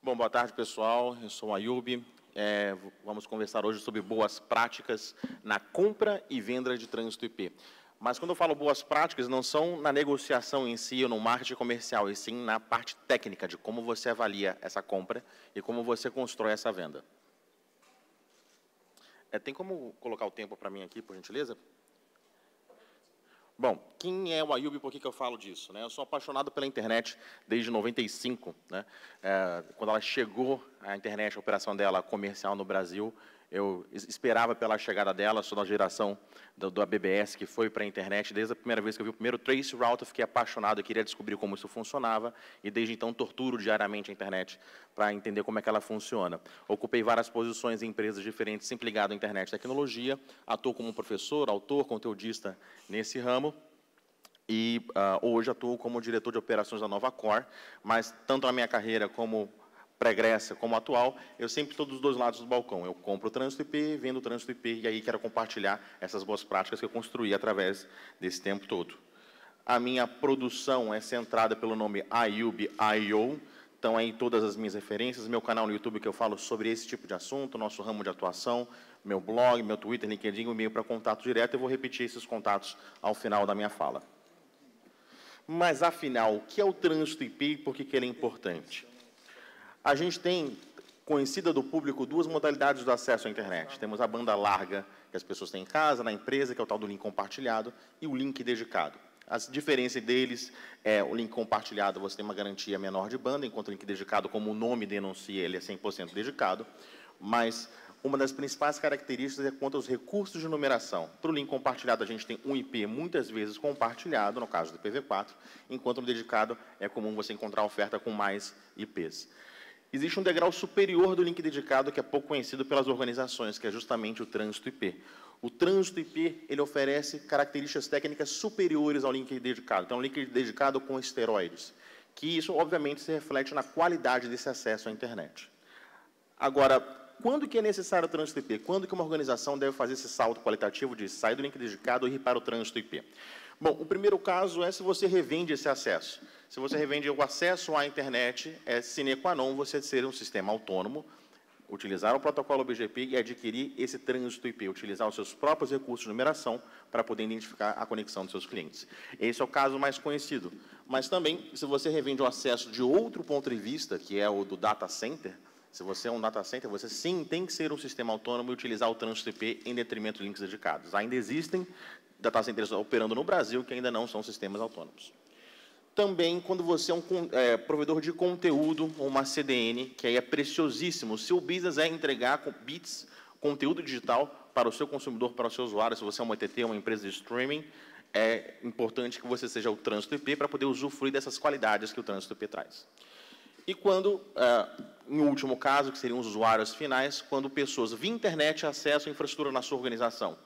Bom, boa tarde, pessoal. Eu sou o Ayub. Vamos conversar hoje sobre boas práticas na compra e venda de trânsito IP. Mas, quando eu falo boas práticas, não são na negociação em si ou no marketing comercial, e sim na parte técnica de como você avalia essa compra e como você constrói essa venda. Tem como colocar o tempo para mim aqui, por gentileza? Bom, quem é o Ayub e por que eu falo disso? Eu sou apaixonado pela internet desde 95. Quando ela chegou, a internet, a operação dela comercial no Brasil, eu esperava pela chegada dela, sou da geração do ABBS, que foi para a internet. Desde a primeira vez que eu vi o primeiro trace route, eu fiquei apaixonado, eu queria descobrir como isso funcionava, e desde então torturo diariamente a internet para entender como é que ela funciona. Ocupei várias posições em empresas diferentes, sempre ligado à internet e tecnologia, atuo como professor, autor, conteudista nesse ramo, e hoje atuo como diretor de operações da Nova Core, mas tanto na minha carreira como pregressa como atual, eu sempre estou dos dois lados do balcão. Eu compro o trânsito IP, vendo o trânsito IP, e aí quero compartilhar essas boas práticas que eu construí através desse tempo todo. A minha produção é centrada pelo nome Ayub.io, então aí todas as minhas referências, meu canal no YouTube que eu falo sobre esse tipo de assunto, nosso ramo de atuação, meu blog, meu Twitter, LinkedIn, o e-mail para contato direto, eu vou repetir esses contatos ao final da minha fala. Mas, afinal, o que é o trânsito IP e por que ele é importante? A gente tem, conhecida do público, duas modalidades do acesso à internet. Temos a banda larga, que as pessoas têm em casa, na empresa, que é o tal do link compartilhado, e o link dedicado. A diferença deles é o link compartilhado, você tem uma garantia menor de banda, enquanto o link dedicado, como o nome denuncia, ele é 100% dedicado. Mas uma das principais características é quanto aos recursos de numeração. Para o link compartilhado, a gente tem um IP muitas vezes compartilhado, no caso do IPv4, enquanto no dedicado é comum você encontrar oferta com mais IPs. Existe um degrau superior do link dedicado que é pouco conhecido pelas organizações, que é justamente o trânsito IP. O trânsito IP ele oferece características técnicas superiores ao link dedicado. Então, um link dedicado com esteroides, que isso, obviamente, se reflete na qualidade desse acesso à internet. Agora, quando que é necessário o trânsito IP? Quando que uma organização deve fazer esse salto qualitativo de sair do link dedicado e ir para o trânsito IP? Bom, o primeiro caso é se você revende esse acesso. Se você revende o acesso à internet, é sine qua non você ser um sistema autônomo, utilizar o protocolo BGP e adquirir esse trânsito IP, utilizar os seus próprios recursos de numeração para poder identificar a conexão dos seus clientes. Esse é o caso mais conhecido. Mas também, se você revende o acesso de outro ponto de vista, que é o do data center, se você é um data center, você sim tem que ser um sistema autônomo e utilizar o trânsito IP em detrimento de links dedicados. Ainda existem data centers operando no Brasil que ainda não são sistemas autônomos. Também, quando você é um provedor de conteúdo, ou uma CDN, que aí é preciosíssimo. O seu business é entregar bits, conteúdo digital para o seu consumidor, para o seu usuário. Se você é uma OTT, uma empresa de streaming, é importante que você seja o trânsito IP para poder usufruir dessas qualidades que o trânsito IP traz. E quando, em último caso, que seriam os usuários finais, quando pessoas via internet acessam a infraestrutura na sua organização,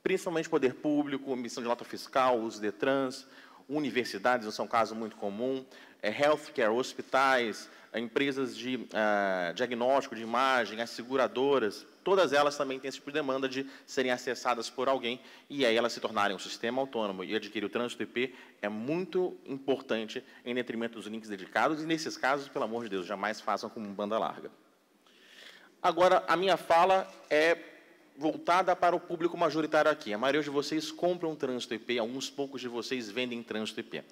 principalmente poder público, emissão de nota fiscal, os DETRANS, universidades, isso é um caso muito comum, healthcare, hospitais, empresas de diagnóstico, de imagem, as seguradoras, todas elas também têm esse tipo de demanda de serem acessadas por alguém e aí elas se tornarem um sistema autônomo e adquirir o trânsito IP é muito importante em detrimento dos links dedicados e, nesses casos, pelo amor de Deus, jamais façam com banda larga. Agora, a minha fala é voltada para o público majoritário aqui. A maioria de vocês compram trânsito IP, alguns poucos de vocês vendem trânsito IP.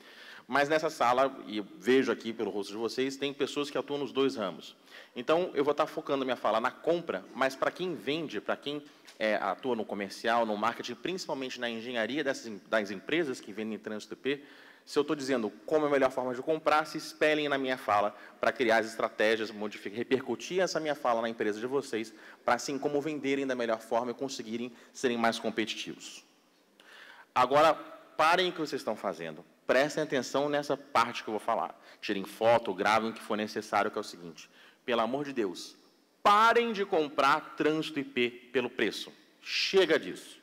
Mas nessa sala, e vejo aqui pelo rosto de vocês, tem pessoas que atuam nos dois ramos. Então, eu vou estar focando a minha fala na compra, mas para quem vende, para quem atua no comercial, no marketing, principalmente na engenharia das empresas que vendem trânsito IP, se eu estou dizendo como é a melhor forma de comprar, se espelhem na minha fala para criar as estratégias, repercutir essa minha fala na empresa de vocês, para assim como venderem da melhor forma e conseguirem serem mais competitivos. Agora, parem o que vocês estão fazendo. Prestem atenção nessa parte que eu vou falar. Tirem foto, gravem o que for necessário, que é o seguinte. Pelo amor de Deus, parem de comprar trânsito IP pelo preço. Chega disso.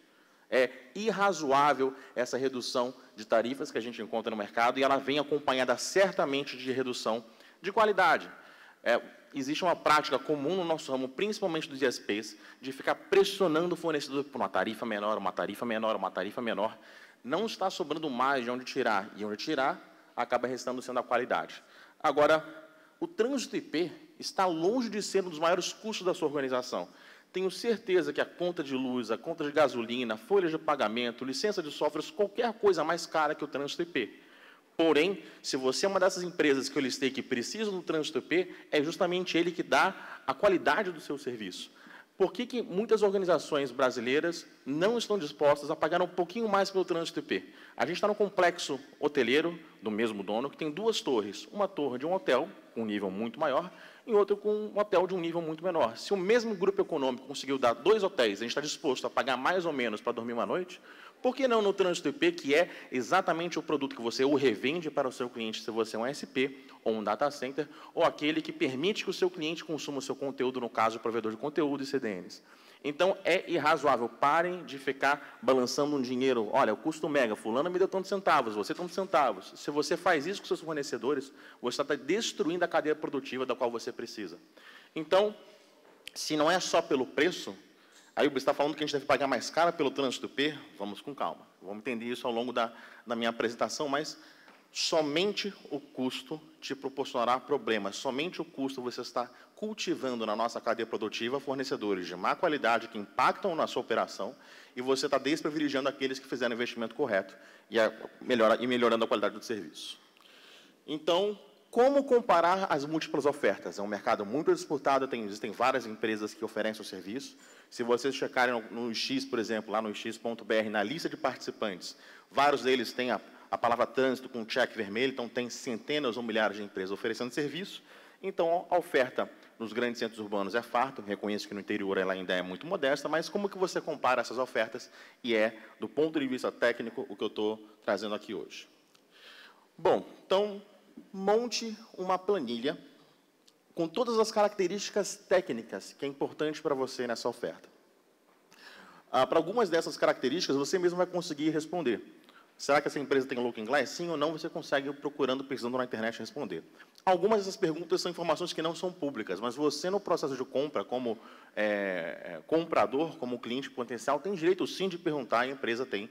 É irrazoável essa redução de tarifas que a gente encontra no mercado e ela vem acompanhada certamente de redução de qualidade. Existe uma prática comum no nosso ramo, principalmente dos ISPs, de ficar pressionando o fornecedor por uma tarifa menor, uma tarifa menor, uma tarifa menor. Não está sobrando mais de onde tirar, e onde tirar acaba restando sendo a qualidade. Agora, o trânsito IP, está longe de ser um dos maiores custos da sua organização. Tenho certeza que a conta de luz, a conta de gasolina, folhas de pagamento, licença de softwares, qualquer coisa mais cara que o trânsito IP. Porém, se você é uma dessas empresas que eu listei que precisam do trânsito IP, é justamente ele que dá a qualidade do seu serviço. Por que muitas organizações brasileiras não estão dispostas a pagar um pouquinho mais pelo trânsito IP? A gente está no complexo hoteleiro do mesmo dono, que tem 2 torres. Uma torre de um hotel, com um nível muito maior, e outra com um hotel de um nível muito menor. Se o mesmo grupo econômico conseguiu dar 2 hotéis, a gente está disposto a pagar mais ou menos para dormir uma noite, por que não no trânsito IP, que é exatamente o produto que você o revende para o seu cliente, se você é um SP ou um data center, ou aquele que permite que o seu cliente consuma o seu conteúdo, no caso, o provedor de conteúdo e CDNs. Então, é irrazoável. Parem de ficar balançando um dinheiro. Olha, o custo mega, fulano me deu tantos centavos, você tantos centavos. Se você faz isso com seus fornecedores, você está destruindo a cadeia produtiva da qual você precisa. Então, se não é só pelo preço, aí você está falando que a gente deve pagar mais caro pelo trânsito IP, vamos com calma. Vamos entender isso ao longo da minha apresentação, mas somente o custo te proporcionará problemas, somente o custo você está cultivando na nossa cadeia produtiva fornecedores de má qualidade que impactam na sua operação e você está desprivilegiando aqueles que fizeram o investimento correto e melhorando a qualidade do serviço. Então, como comparar as múltiplas ofertas? É um mercado muito disputado, existem várias empresas que oferecem o serviço. Se vocês checarem no X, por exemplo, lá no x.br, na lista de participantes, vários deles têm a palavra trânsito com check vermelho, então tem centenas ou milhares de empresas oferecendo serviço. Então, a oferta nos grandes centros urbanos é farta, reconheço que no interior ela ainda é muito modesta, mas como que você compara essas ofertas? E é, do ponto de vista técnico, o que eu estou trazendo aqui hoje. Bom, então, monte uma planilha com todas as características técnicas que é importante para você nessa oferta. Para algumas dessas características, você mesmo vai conseguir responder. Será que essa empresa tem Looking Glass? Sim ou não, você consegue procurando, pesquisando na internet, responder. Algumas dessas perguntas são informações que não são públicas, mas você, no processo de compra, como comprador, como cliente potencial, tem direito, sim, de perguntar, e a empresa tem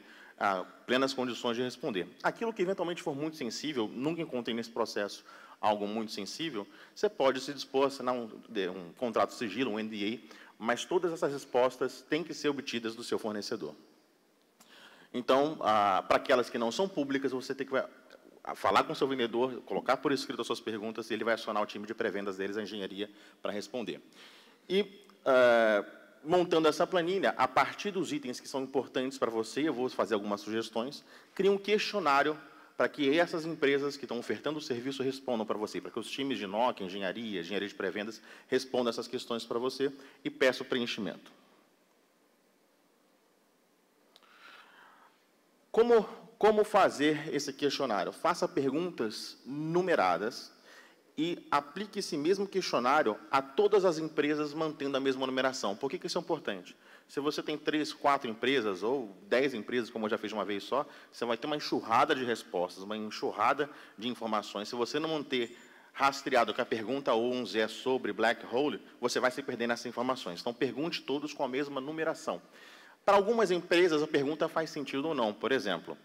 plenas condições de responder. Aquilo que, eventualmente, for muito sensível, nunca encontrei nesse processo algo muito sensível, você pode se dispor a assinar um contrato de sigilo, um NDA, mas todas essas respostas têm que ser obtidas do seu fornecedor. Então, para aquelas que não são públicas, você tem que falar com o seu vendedor, colocar por escrito as suas perguntas, e ele vai acionar o time de pré-vendas deles, a engenharia, para responder. E, montando essa planilha, a partir dos itens que são importantes para você, eu vou fazer algumas sugestões, crie um questionário para que essas empresas que estão ofertando o serviço respondam para você, para que os times de NOC, engenharia de pré-vendas, respondam essas questões para você e peça o preenchimento. Como fazer esse questionário? Faça perguntas numeradas e aplique esse mesmo questionário a todas as empresas mantendo a mesma numeração. Por que isso é importante? Se você tem 3, 4 empresas ou 10 empresas, como eu já fiz de uma vez só, você vai ter uma enxurrada de respostas, uma enxurrada de informações. Se você não manter rastreado que a pergunta 11 é sobre black hole, você vai se perder nessas informações. Então, pergunte todos com a mesma numeração. Para algumas empresas, a pergunta faz sentido ou não. Por exemplo,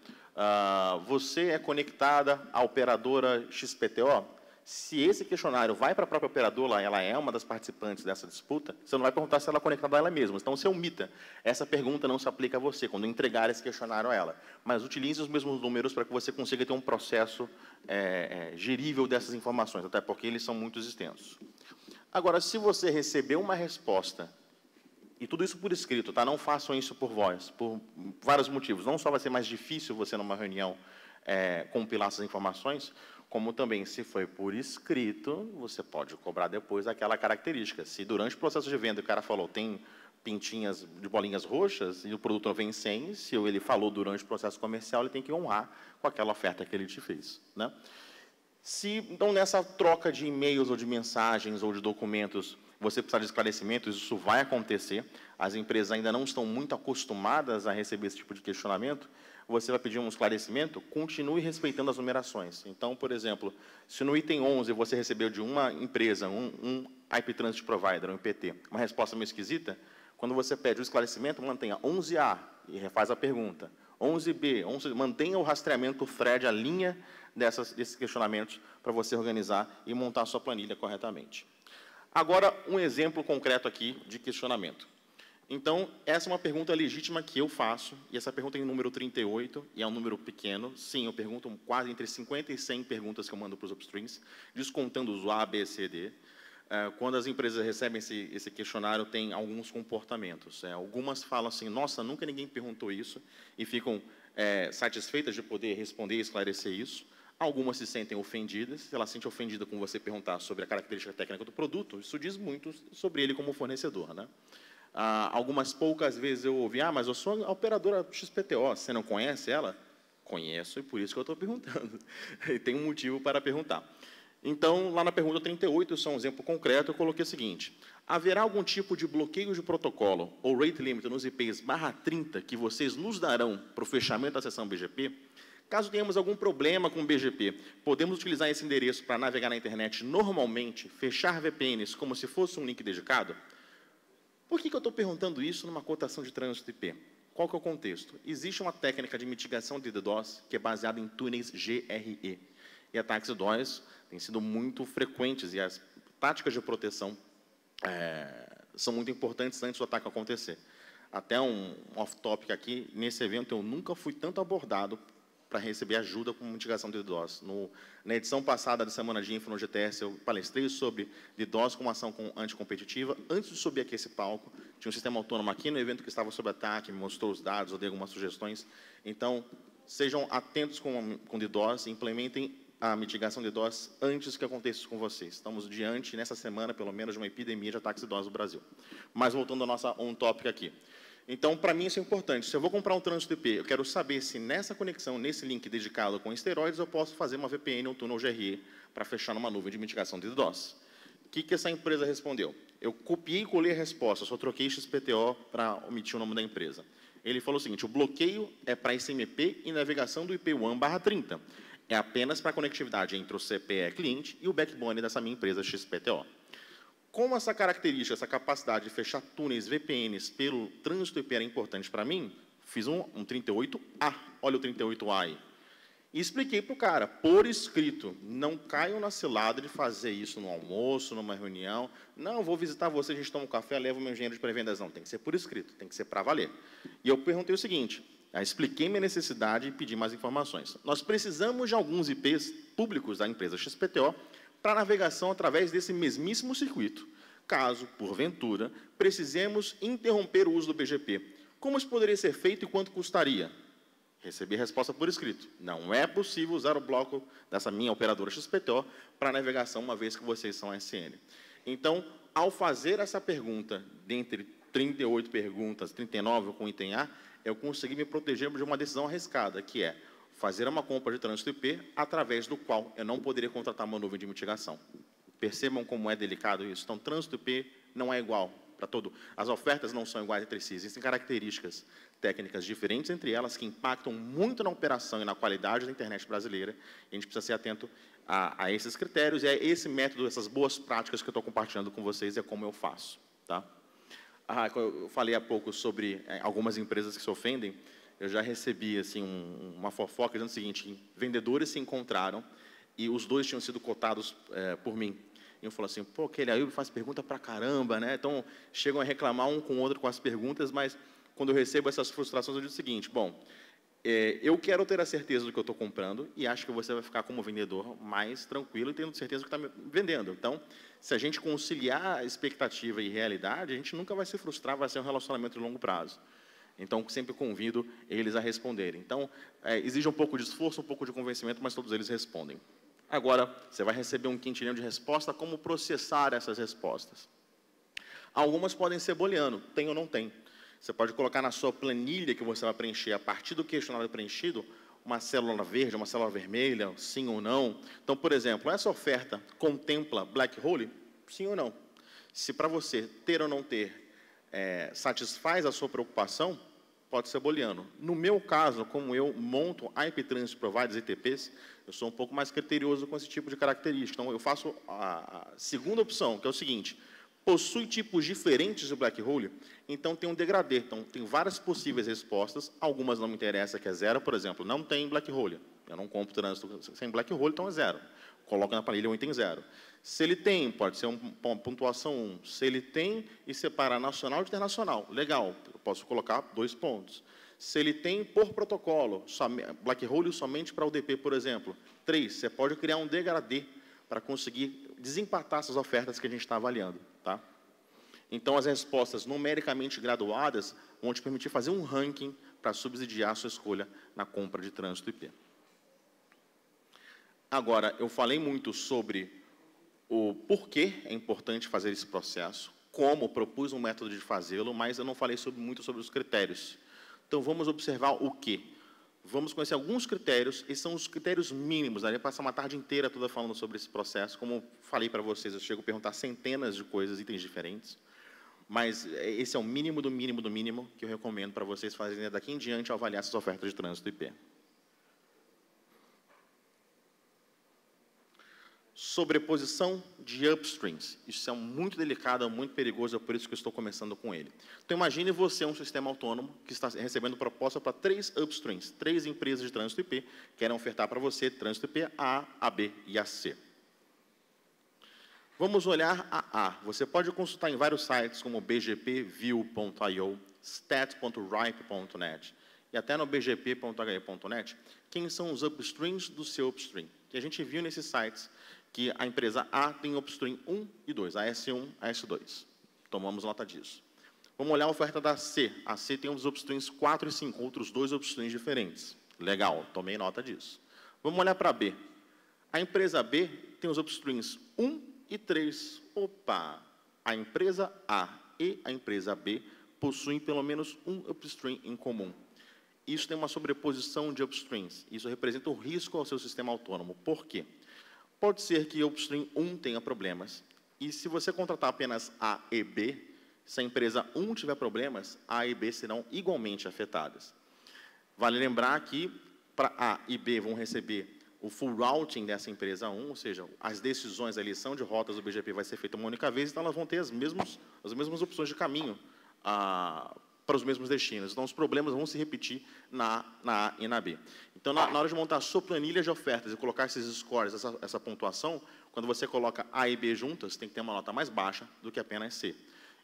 você é conectada à operadora XPTO? Se esse questionário vai para a própria operadora, ela é uma das participantes dessa disputa, você não vai perguntar se ela é conectada a ela mesma. Então, você omita. Essa pergunta não se aplica a você, quando entregar esse questionário a ela. Mas utilize os mesmos números para que você consiga ter um processo gerível dessas informações, até porque eles são muito extensos. Agora, se você receber uma resposta, e tudo isso por escrito, tá? Não façam isso por voz, por vários motivos. Não só vai ser mais difícil você, numa reunião, compilar essas informações, como também, se foi por escrito, você pode cobrar depois aquela característica. Se durante o processo de venda o cara falou, tem pintinhas de bolinhas roxas, e o produto não vem sem, se ele falou durante o processo comercial, ele tem que honrar com aquela oferta que ele te fez, né? Então, nessa troca de e-mails ou de mensagens ou de documentos, você precisar de esclarecimentos, isso vai acontecer. As empresas ainda não estão muito acostumadas a receber esse tipo de questionamento. Você vai pedir um esclarecimento, continue respeitando as numerações. Então, por exemplo, se no item 11 você recebeu de uma empresa, um IP Transit Provider, um IPT, uma resposta meio esquisita, quando você pede o esclarecimento, mantenha 11A e refaz a pergunta. 11B, mantenha o rastreamento, o thread, a linha desses questionamentos para você organizar e montar a sua planilha corretamente. Agora, um exemplo concreto aqui de questionamento. Então, essa é uma pergunta legítima que eu faço, e essa pergunta é em número 38, e é um número pequeno. Sim, eu pergunto quase entre 50 e 100 perguntas que eu mando para os upstreams, descontando os A, B, C, D. Quando as empresas recebem esse questionário, tem alguns comportamentos. Algumas falam assim, nossa, nunca ninguém perguntou isso, e ficam satisfeitas de poder responder e esclarecer isso. Algumas se sentem ofendidas. Se ela se sente ofendida com você perguntar sobre a característica técnica do produto, isso diz muito sobre ele como fornecedor, né? Algumas poucas vezes eu ouvi, mas eu sou a operadora XPTO, você não conhece ela? Conheço, e por isso que eu estou perguntando. E tem um motivo para perguntar. Então, lá na pergunta 38, só um exemplo concreto, eu coloquei o seguinte: haverá algum tipo de bloqueio de protocolo ou rate limit nos IPs /30 que vocês nos darão para o fechamento da sessão BGP? Caso tenhamos algum problema com o BGP, podemos utilizar esse endereço para navegar na internet normalmente, fechar VPNs como se fosse um link dedicado? Por que eu estou perguntando isso numa cotação de trânsito IP? Qual que é o contexto? Existe uma técnica de mitigação de DDoS que é baseada em túneis GRE. E ataques DDoS têm sido muito frequentes e as táticas de proteção são muito importantes antes do ataque acontecer. Até um off-topic aqui, nesse evento eu nunca fui tanto abordado para receber ajuda com mitigação de DDoS. Na edição passada da Semana de Info no GTS, eu palestrei sobre DDoS como ação anticompetitiva. Antes de subir aqui esse palco, tinha um sistema autônomo aqui no evento que estava sob ataque, me mostrou os dados, eu dei algumas sugestões. Então, sejam atentos com DDoS e implementem a mitigação de DDoS antes que aconteça isso com vocês. Estamos diante, nessa semana, pelo menos, de uma epidemia de ataques de DDoS no Brasil. Mas, voltando à nossa on-topic aqui. Então, para mim, isso é importante. Se eu vou comprar um trânsito IP, eu quero saber se nessa conexão, nesse link dedicado com esteroides, eu posso fazer uma VPN ou túnel GRE para fechar numa nuvem de mitigação de DDoS. O que essa empresa respondeu? Eu copiei e colei a resposta, só troquei XPTO para omitir o nome da empresa. Ele falou o seguinte: o bloqueio é para ICMP e navegação do IP1/30. É apenas para a conectividade entre o CPE cliente e o backbone dessa minha empresa XPTO. Como essa característica, essa capacidade de fechar túneis VPNs pelo trânsito IP era importante para mim, fiz um 38A. Olha o 38A aí. E expliquei para o cara, por escrito, não caiam na cilada de fazer isso no almoço, numa reunião. Não, vou visitar você, a gente toma um café, levo o meu engenheiro de pré-vendas. Não, tem que ser por escrito, tem que ser para valer. E eu perguntei o seguinte, expliquei minha necessidade e pedi mais informações. Nós precisamos de alguns IPs públicos da empresa XPTO para navegação através desse mesmíssimo circuito. Caso, porventura, precisemos interromper o uso do BGP. Como isso poderia ser feito e quanto custaria? Recebi a resposta por escrito. Não é possível usar o bloco dessa minha operadora XPTO para navegação, uma vez que vocês são SN. Então, ao fazer essa pergunta, dentre 38 perguntas, 39 com item A, eu consegui me proteger de uma decisão arriscada, que é fazer uma compra de trânsito IP, através do qual eu não poderia contratar uma nuvem de mitigação. Percebam como é delicado isso. Então, trânsito IP não é igual para todo. As ofertas não são iguais entre si. Existem características técnicas diferentes entre elas que impactam muito na operação e na qualidade da internet brasileira. E a gente precisa ser atento a esses critérios e a esse método, essas boas práticas que eu estou compartilhando com vocês e é como eu faço. Tá? Eu falei há pouco sobre algumas empresas que se ofendem. Eu já recebi assim, uma fofoca dizendo o seguinte: vendedores se encontraram e os dois tinham sido cotados por mim. E eu falo assim, pô, aquele aí faz pergunta pra caramba, né? Então, chegam a reclamar um com o outro com as perguntas, mas quando eu recebo essas frustrações, eu digo o seguinte: bom, eu quero ter a certeza do que eu estou comprando e acho que você vai ficar como vendedor mais tranquilo e tendo certeza do que está me vendendo. Então, se a gente conciliar expectativa e realidade, a gente nunca vai se frustrar, vai ser um relacionamento de longo prazo. Então, sempre convido eles a responderem. Então, exige um pouco de esforço, um pouco de convencimento, mas todos eles respondem. Agora, você vai receber um quintilhão de resposta, como processar essas respostas. Algumas podem ser booleano, tem ou não tem. Você pode colocar na sua planilha que você vai preencher, a partir do questionário preenchido, uma célula verde, uma célula vermelha, sim ou não. Então, por exemplo, essa oferta contempla black hole? Sim ou não? Se para você ter ou não ter satisfaz a sua preocupação, pode ser booleano. No meu caso, como eu monto IP Transit Providers, ITPs, eu sou um pouco mais criterioso com esse tipo de característica. Então, eu faço a segunda opção, que é o seguinte: possui tipos diferentes de black hole, então tem um degradê. Então, tem várias possíveis respostas, algumas não me interessam, que é zero, por exemplo, não tem black hole. Eu não compro trânsito sem black hole, então é zero. Coloco na planilha um item zero. Se ele tem, pode ser uma pontuação 1. Se ele tem e separar nacional e internacional, legal, eu posso colocar 2 pontos. Se ele tem por protocolo, black hole somente para UDP, por exemplo, 3. Você pode criar um degradê para conseguir desempatar essas ofertas que a gente está avaliando. Tá? Então, as respostas numericamente graduadas vão te permitir fazer um ranking para subsidiar a sua escolha na compra de trânsito IP. Agora, eu falei muito sobre o porquê é importante fazer esse processo, como propus um método de fazê-lo, mas eu não falei muito sobre os critérios. Então, vamos observar o quê? Vamos conhecer alguns critérios, esses são os critérios mínimos. Daria para passar uma tarde inteira toda falando sobre esse processo. Como falei para vocês, eu chego a perguntar centenas de coisas, itens diferentes. Mas esse é o mínimo do mínimo do mínimo que eu recomendo para vocês fazerem daqui em diante ao avaliar essas ofertas de trânsito IP. Sobreposição de upstreams. Isso é muito delicado, muito perigoso, é por isso que eu estou começando com ele. Então, imagine você um sistema autônomo que está recebendo proposta para 3 upstreams, 3 empresas de trânsito IP querem ofertar para você trânsito IP A, AB e AC. Vamos olhar a A. Você pode consultar em vários sites como bgpview.io, stat.ripe.net e até no bgp.he.net quem são os upstreams do seu upstream. Que a gente viu nesses sites que a empresa A tem upstream 1 e 2, a S1, a S2. Tomamos nota disso. Vamos olhar a oferta da C. A C tem os upstreams 4 e 5, outros 2 upstreams diferentes. Legal, tomei nota disso. Vamos olhar para a B. A empresa B tem os upstreams 1 e 3. Opa! A empresa A e a empresa B possuem pelo menos um upstream em comum. Isso tem uma sobreposição de upstreams. Isso representa um risco ao seu sistema autônomo. Por quê? Pode ser que o upstream 1 tenha problemas, e se você contratar apenas A e B, se a empresa 1 tiver problemas, A e B serão igualmente afetadas. Vale lembrar que para A e B vão receber o full routing dessa empresa 1, ou seja, as decisões, a eleição de rotas do BGP vai ser feita uma única vez, então elas vão ter as mesmas opções de caminho para os mesmos destinos. Então, os problemas vão se repetir na A e na B. Então, na hora de montar a sua planilha de ofertas e colocar esses scores, essa pontuação, quando você coloca A e B juntas, tem que ter uma nota mais baixa do que apenas C.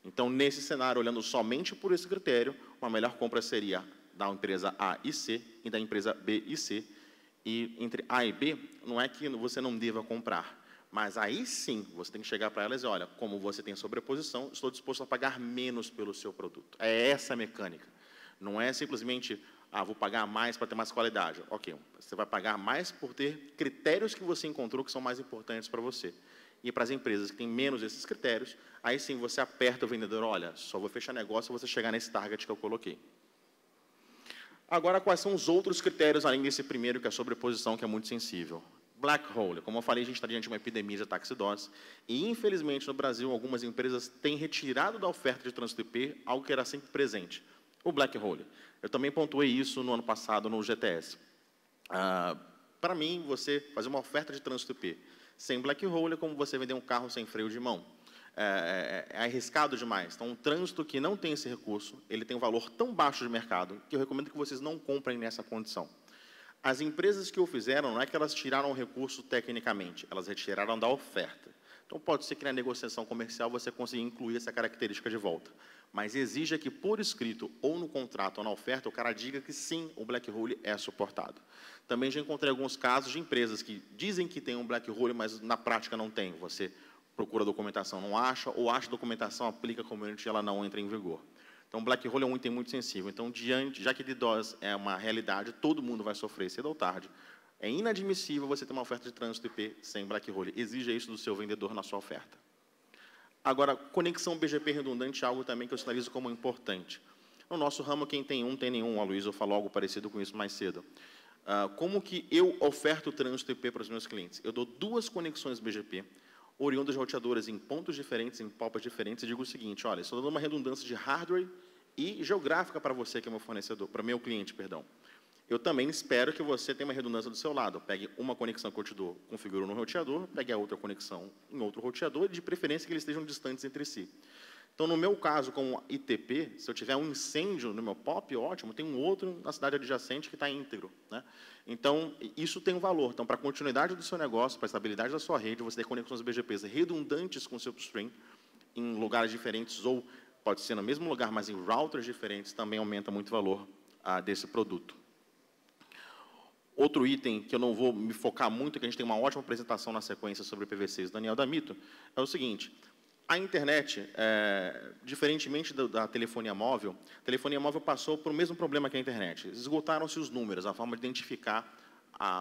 Então, nesse cenário, olhando somente por esse critério, uma melhor compra seria da empresa A e C e da empresa B e C. E entre A e B, não é que você não deva comprar, mas aí sim, você tem que chegar para elas e olha, como você tem sobreposição, estou disposto a pagar menos pelo seu produto. É essa a mecânica. Não é simplesmente, vou pagar mais para ter mais qualidade. Ok, você vai pagar mais por ter critérios que você encontrou que são mais importantes para você. E para as empresas que têm menos esses critérios, aí sim você aperta o vendedor, olha, só vou fechar negócio se você chegar nesse target que eu coloquei. Agora, quais são os outros critérios, além desse primeiro, que é a sobreposição, que é muito sensível? Black hole. Como eu falei, a gente está diante de uma epidemia de ataques DDoS, e, infelizmente, no Brasil, algumas empresas têm retirado da oferta de trânsito IP algo que era sempre presente, o black hole. Eu também pontuei isso no ano passado no GTS. Para mim, você fazer uma oferta de trânsito IP sem black hole é como você vender um carro sem freio de mão. É arriscado demais. Então, um trânsito que não tem esse recurso, ele tem um valor tão baixo de mercado que eu recomendo que vocês não comprem nessa condição. As empresas que o fizeram, não é que elas tiraram o recurso tecnicamente, elas retiraram da oferta. Então, pode ser que na negociação comercial você consiga incluir essa característica de volta. Mas exija que, por escrito, ou no contrato ou na oferta, o cara diga que sim, o black hole é suportado. Também já encontrei alguns casos de empresas que dizem que tem um black hole, mas na prática não tem. Você procura a documentação, não acha, ou acha a documentação, aplica a community e ela não entra em vigor. Então, black hole é um item muito sensível. Então, já que DDoS é uma realidade, todo mundo vai sofrer cedo ou tarde. É inadmissível você ter uma oferta de trânsito IP sem black hole. Exija isso do seu vendedor na sua oferta. Agora, conexão BGP redundante é algo também que eu sinalizo como importante. No nosso ramo, quem tem um, tem nenhum. A Luísa falou algo parecido com isso mais cedo. Como que eu oferto trânsito IP para os meus clientes? Eu dou 2 conexões BGP, oriundas de roteadoras em pontos diferentes, em palpas diferentes, e digo o seguinte, olha, estou dando uma redundância de hardware e geográfica para você, que é meu fornecedor, para meu cliente, perdão. Eu também espero que você tenha uma redundância do seu lado. Pegue uma conexão que eu te dou, configuro no roteador, pegue a outra conexão em outro roteador, de preferência que eles estejam distantes entre si. Então, no meu caso, com ITP, se eu tiver um incêndio no meu POP, ótimo, tem um outro na cidade adjacente que está íntegro, né? Então, isso tem um valor. Então, para a continuidade do seu negócio, para a estabilidade da sua rede, você ter conexões BGPs redundantes com o seu upstream, em lugares diferentes, ou pode ser no mesmo lugar, mas em routers diferentes, também aumenta muito o valor desse produto. Outro item que eu não vou me focar muito, que a gente tem uma ótima apresentação na sequência sobre PVCs, Daniel D'Amito, é o seguinte: a internet, diferentemente da telefonia móvel, a telefonia móvel passou por o mesmo problema que a internet. Esgotaram-se os números, a forma de identificar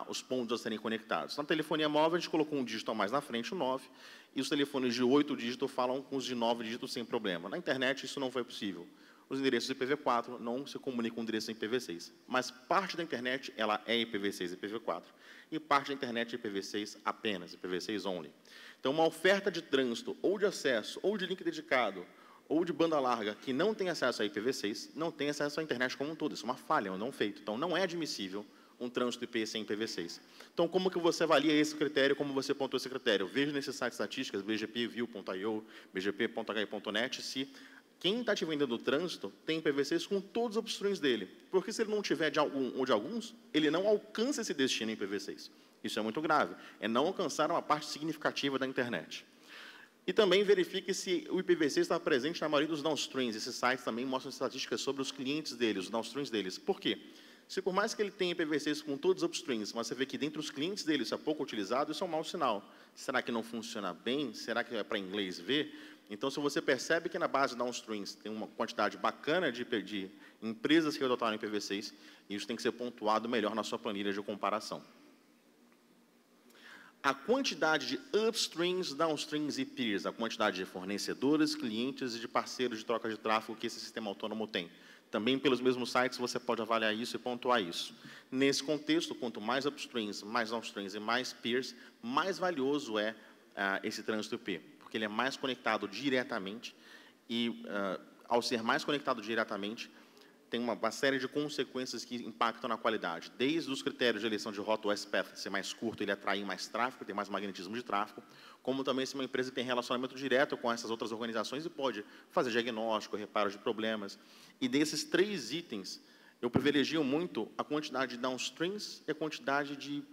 os pontos a serem conectados. Na telefonia móvel, a gente colocou um dígito a mais na frente, o 9, e os telefones de 8 dígitos falam com os de 9 dígitos sem problema. Na internet, isso não foi possível. Os endereços IPv4 não se comunicam com endereços IPv6. Mas parte da internet ela é IPv6 e IPv4. E parte da internet é IPv6 apenas, IPv6 only. Então, uma oferta de trânsito, ou de acesso, ou de link dedicado, ou de banda larga, que não tem acesso a IPv6, não tem acesso à internet como um todo. Isso é uma falha, é um não feito. Então, não é admissível um trânsito IP sem IPv6. Então, como que você avalia esse critério, como você pontuou esse critério? Veja nesses sites estatísticas, bgpview.io, bgp.hi.net, se quem está te vendendo o trânsito tem IPv6 com todos os upstreams dele. Porque se ele não tiver de algum ou de alguns, ele não alcança esse destino em IPv6. Isso é muito grave. É não alcançar uma parte significativa da internet. E também verifique se o IPv6 está presente na maioria dos downstreams. Esses sites também mostram estatísticas sobre os clientes deles, os downstreams deles. Por quê? Se por mais que ele tenha IPv6 com todos os upstreams, mas você vê que dentro dos clientes dele isso é pouco utilizado, isso é um mau sinal. Será que não funciona bem? Será que é para inglês ver? Então, se você percebe que na base downstreams tem uma quantidade bacana de empresas que adotaram IPv6, isso tem que ser pontuado melhor na sua planilha de comparação. A quantidade de upstreams, downstreams e peers, a quantidade de fornecedores, clientes e de parceiros de troca de tráfego que esse sistema autônomo tem. Também pelos mesmos sites você pode avaliar isso e pontuar isso. Nesse contexto, quanto mais upstreams, mais downstreams e mais peers, mais valioso é esse trânsito IP, porque ele é mais conectado diretamente e, ao ser mais conectado diretamente, tem uma série de consequências que impactam na qualidade. Desde os critérios de eleição de rota, o S-Path ser mais curto, ele atrai mais tráfego, tem mais magnetismo de tráfego, como também se uma empresa tem relacionamento direto com essas outras organizações e pode fazer diagnóstico, reparos de problemas. E desses 3 itens, eu privilegio muito a quantidade de downstreams e a quantidade de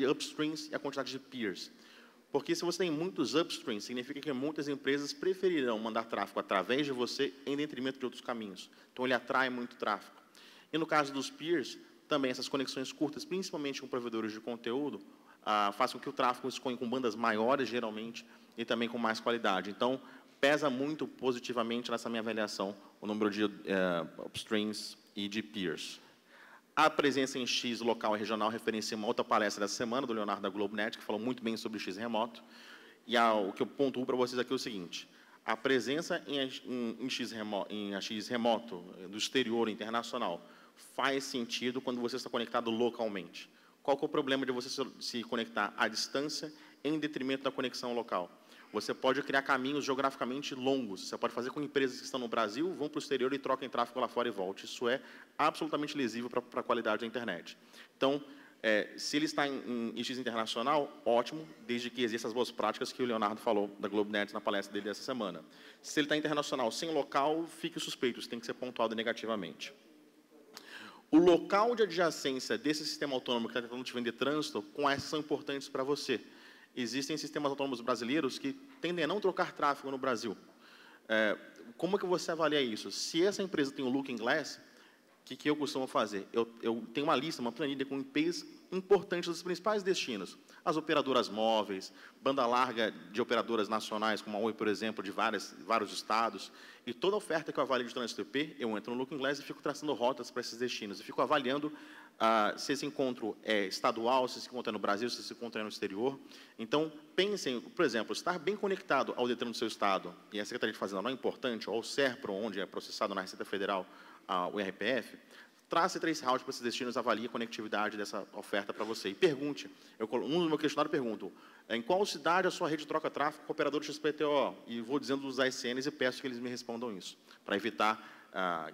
upstreams e a quantidade de peers. Porque se você tem muitos upstreams, significa que muitas empresas preferirão mandar tráfego através de você em detrimento de outros caminhos. Então, ele atrai muito tráfego. E no caso dos peers, também essas conexões curtas, principalmente com provedores de conteúdo, fazem com que o tráfego escolha com bandas maiores, geralmente, e também com mais qualidade. Então, pesa muito positivamente nessa minha avaliação o número de upstreams e de peers. A presença em X local e regional referencia uma outra palestra dessa semana, do Leonardo da GlobeNet, que falou muito bem sobre X remoto. E o que eu pontuo para vocês aqui é o seguinte: a presença em X remoto, do exterior, internacional, faz sentido quando você está conectado localmente. Qual que é o problema de você se conectar à distância em detrimento da conexão local? Você pode criar caminhos geograficamente longos. Você pode fazer com empresas que estão no Brasil, vão para o exterior e troquem tráfego lá fora e volte. Isso é absolutamente lesivo para a qualidade da internet. Então, se ele está em X internacional, ótimo, desde que existam as boas práticas que o Leonardo falou da GlobeNet na palestra dele essa semana. Se ele está internacional sem local, fique suspeito, isso tem que ser pontuado negativamente. O local de adjacência desse sistema autônomo que está tentando te vender trânsito, com essas são importantes para você. Existem sistemas autônomos brasileiros que tendem a não trocar tráfego no Brasil. Como é que você avalia isso? Se essa empresa tem um Looking Glass, o que eu costumo fazer? Eu tenho uma lista, uma planilha com IPs importantes dos principais destinos. As operadoras móveis, banda larga de operadoras nacionais, como a Oi, por exemplo, de vários estados. E toda oferta que eu avalio de trânsito IP, eu entro no Looking Glass e fico traçando rotas para esses destinos. E fico avaliando se esse encontro é estadual, se esse encontro é no Brasil, se esse encontro é no exterior. Então, pensem, por exemplo, estar bem conectado ao Detran do seu estado, e a Secretaria de Fazenda não é importante, ou ao SERPRO, onde é processado na Receita Federal o RPF, trace 3 routes para esses destinos, avalie a conectividade dessa oferta para você. E pergunte, no meu questionário pergunto, em qual cidade a sua rede troca tráfego com o operador XPTO? E vou dizendo os ASNs e peço que eles me respondam isso, para evitar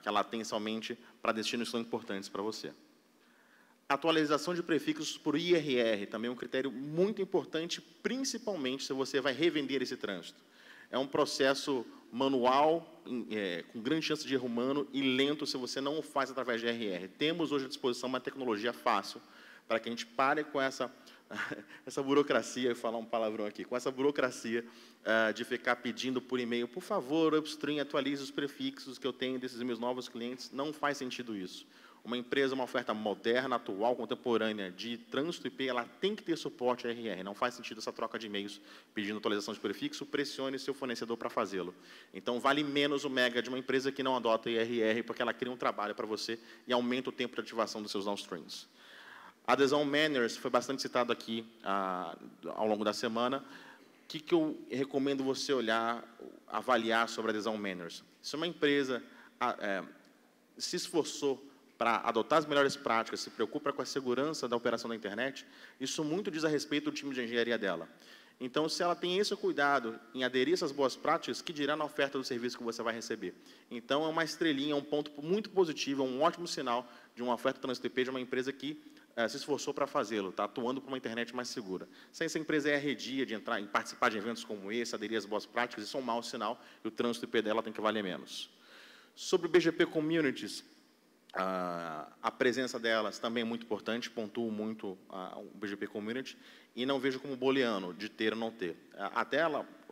que a latência aumente para destinos que são importantes para você. Atualização de prefixos por IRR, também é um critério muito importante, principalmente se você vai revender esse trânsito. É um processo manual, com grande chance de erro humano e lento se você não o faz através de RR. Temos hoje à disposição uma tecnologia fácil para que a gente pare com essa burocracia, eu vou falar um palavrão aqui, com essa burocracia de ficar pedindo por e-mail, por favor, upstream, atualize os prefixos que eu tenho desses meus novos clientes. Não faz sentido isso. Uma empresa, uma oferta moderna, atual, contemporânea, de trânsito IP, ela tem que ter suporte a RR. Não faz sentido essa troca de e-mails pedindo atualização de prefixo, pressione seu fornecedor para fazê-lo. Então, vale menos o mega de uma empresa que não adota IRR, porque ela cria um trabalho para você e aumenta o tempo de ativação dos seus downstreams. A adesão Manners foi bastante citado aqui ao longo da semana. O que eu recomendo você olhar, avaliar sobre a adesão Manners? Se uma empresa se esforçou para adotar as melhores práticas, se preocupa com a segurança da operação da internet, isso muito diz a respeito do time de engenharia dela. Então, se ela tem esse cuidado em aderir a essas boas práticas, que dirá na oferta do serviço que você vai receber. Então, é uma estrelinha, um ponto muito positivo, um ótimo sinal de uma oferta trânsito IP de uma empresa que se esforçou para fazê-lo, está atuando para uma internet mais segura. Se essa empresa é arredia de entrar, em participar de eventos como esse, aderir às boas práticas, isso é um mau sinal e o trânsito IP dela tem que valer menos. Sobre o BGP Communities, a presença delas também é muito importante, pontuo muito o BGP Community, e não vejo como booleano, de ter ou não ter. Até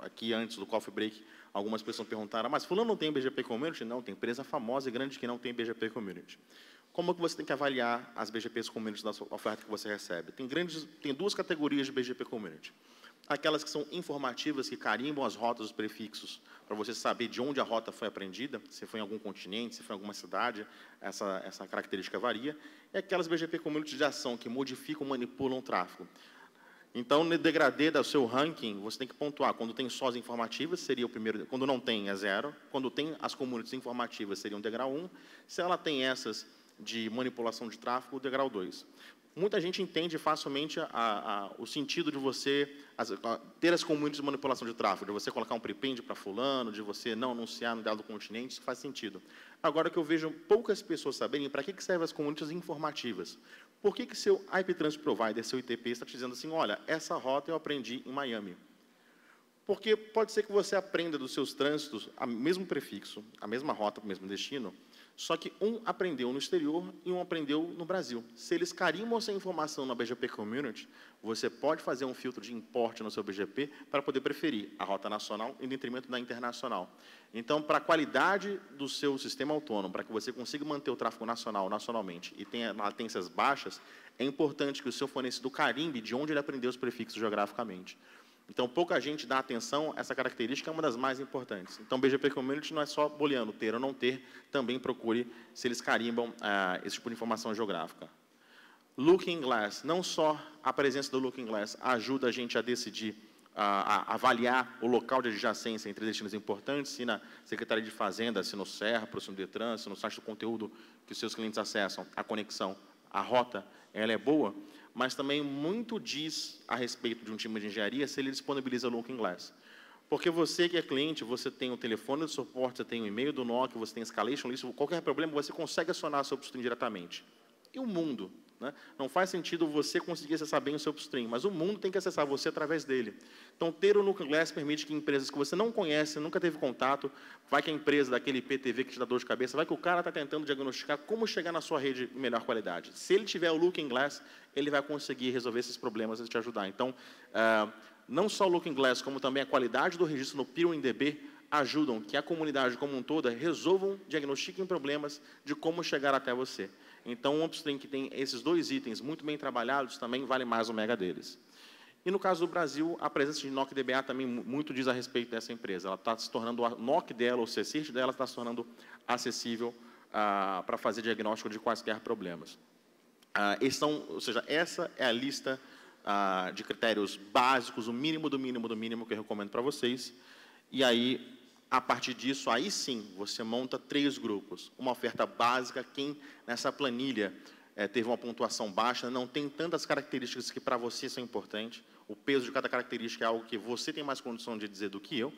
aqui antes do coffee break, algumas pessoas perguntaram, mas fulano não tem BGP Community? Não, tem empresa famosa e grande que não tem BGP Community. Como que você tem que avaliar as BGPs Community da oferta que você recebe? Tem duas categorias de BGP Community. Aquelas que são informativas, que carimbam as rotas, os prefixos, para você saber de onde a rota foi apreendida, se foi em algum continente, se foi em alguma cidade, essa característica varia. E aquelas BGP Community de ação, que modificam, manipulam o tráfego. Então, no degradê do seu ranking, você tem que pontuar. Quando tem só as informativas, seria o primeiro. Quando não tem, é 0. Quando tem as communities informativas, seria um degrau 1. Se ela tem essas de manipulação de tráfego, o degrau 2. Muita gente entende facilmente o sentido de você ter as communities de manipulação de tráfego, de você colocar um prepend para fulano, de você não anunciar no dado continente, isso faz sentido. Agora, que eu vejo poucas pessoas saberem para que servem as communities informativas. Por que seu IP Transit Provider, seu ITP, está te dizendo assim, olha, essa rota eu aprendi em Miami? Porque pode ser que você aprenda dos seus trânsitos o mesmo prefixo, a mesma rota, o mesmo destino, só que um aprendeu no exterior e um aprendeu no Brasil. Se eles carimbam essa informação na BGP Community, você pode fazer um filtro de import no seu BGP para poder preferir a rota nacional em detrimento da internacional. Então, para a qualidade do seu sistema autônomo, para que você consiga manter o tráfego nacionalmente e tenha latências baixas, é importante que o seu fornecedor carimbe de onde ele aprendeu os prefixos geograficamente. Então, pouca gente dá atenção a essa característica, é uma das mais importantes. Então, BGP Community não é só booleano, ter ou não ter, também procure se eles carimbam esse tipo de informação geográfica. Looking Glass, não só a presença do Looking Glass ajuda a gente a decidir, a avaliar o local de adjacência entre destinos importantes, se na Secretaria de Fazenda, se no SERRA, próximo do Detran, se no site do conteúdo que os seus clientes acessam, a conexão, a rota, ela é boa, mas também muito diz a respeito de um time de engenharia se ele disponibiliza o Looking Glass. Porque você que é cliente, você tem o telefone de suporte, você tem o e-mail do NOC, você tem escalation list, qualquer problema, você consegue acionar seu upstream diretamente. E o mundo? Né? Não faz sentido você conseguir acessar bem o seu upstream, mas o mundo tem que acessar você através dele. Então, ter o Looking Glass permite que empresas que você não conhece, nunca teve contato, vai que a empresa daquele IPTV que te dá dor de cabeça, vai que o cara está tentando diagnosticar como chegar na sua rede em melhor qualidade. Se ele tiver o Looking Glass, ele vai conseguir resolver esses problemas e te ajudar. Então, não só o Looking Glass, como também a qualidade do registro no PeerInDB ajudam que a comunidade como um todo resolvam, diagnostiquem problemas de como chegar até você. Então, um upstream que tem esses dois itens muito bem trabalhados também vale mais o mega deles. E no caso do Brasil, a presença de NOC DBA também muito diz a respeito dessa empresa. Ela está se tornando, a NOC dela, o CSIRT dela, está se tornando acessível para fazer diagnóstico de quaisquer problemas. Ou seja, essa é a lista de critérios básicos, o mínimo do mínimo do mínimo que eu recomendo para vocês. E aí, a partir disso, aí sim, você monta 3 grupos. Uma oferta básica, quem nessa planilha teve uma pontuação baixa, não tem tantas características que para você são importantes. O peso de cada característica é algo que você tem mais condição de dizer do que eu.